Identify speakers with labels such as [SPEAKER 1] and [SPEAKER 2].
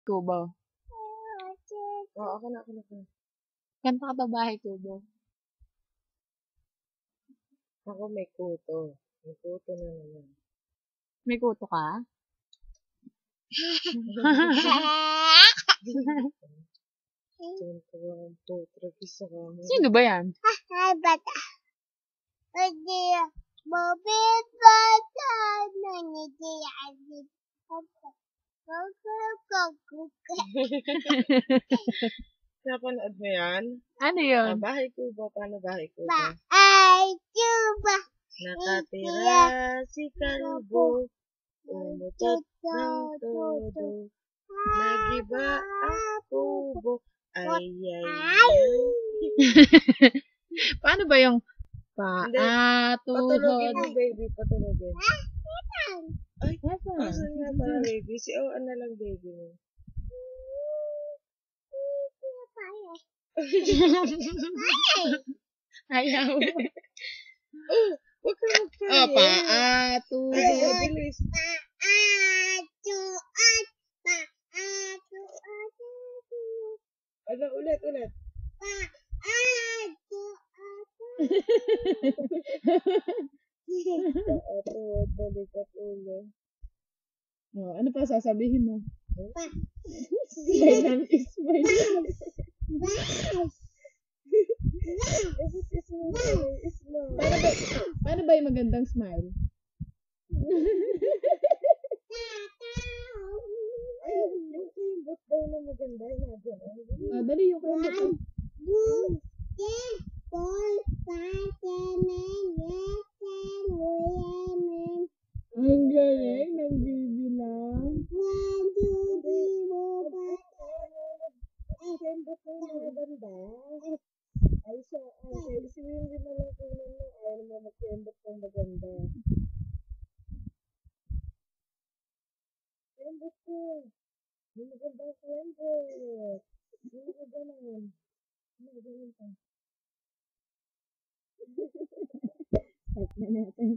[SPEAKER 1] Kubo.
[SPEAKER 2] Oo, ako na.
[SPEAKER 1] Kanta ka ba Bahay Kubo?
[SPEAKER 2] Ako may kuto. May kuto na naman.
[SPEAKER 1] May kuto ka?
[SPEAKER 2] Tunto ang putragis sa kamo.
[SPEAKER 1] Sino ba yan?
[SPEAKER 3] Bata. Hindi. Mabit bata. Nangyayari.
[SPEAKER 2] Napanood mo yan?
[SPEAKER 1] Ano yun?
[SPEAKER 2] Bahay Kubo. Paano Bahay Kubo?
[SPEAKER 3] Bahay Kubo.
[SPEAKER 2] Nakatira si Kalbo. Umutot ng todo. Nagiba ang kubo. Ay.
[SPEAKER 1] Paano ba yung
[SPEAKER 2] Hindi.
[SPEAKER 1] paatuhod?
[SPEAKER 2] Patulogin mo, baby. Patulogin. Ay,
[SPEAKER 1] Nasaan?
[SPEAKER 2] asan nga pala, baby? Si Oan na lang, baby mo.
[SPEAKER 1] Ayaw.
[SPEAKER 2] Huwag ka magpaye.
[SPEAKER 1] Paatuhod.
[SPEAKER 2] Ay, bilis. Ano, ulit. Paatuhod, balik at ulo.
[SPEAKER 1] Oh, ano pa sasabihin mo? Smile. Paano ba yung magandang smile?
[SPEAKER 2] Ay, yung kimbot daw na maganda.
[SPEAKER 1] Dali yung kayo. Ang galing ng bibilang.
[SPEAKER 2] Kimbot daw na maganda. Ay, siya. Si Windy na lang kunan mo. Ayaw mo mag-kimbot ng maganda. Kimbot ko. May maganda kimbot. May maganda naman. May maganda pa.
[SPEAKER 1] Start na natin.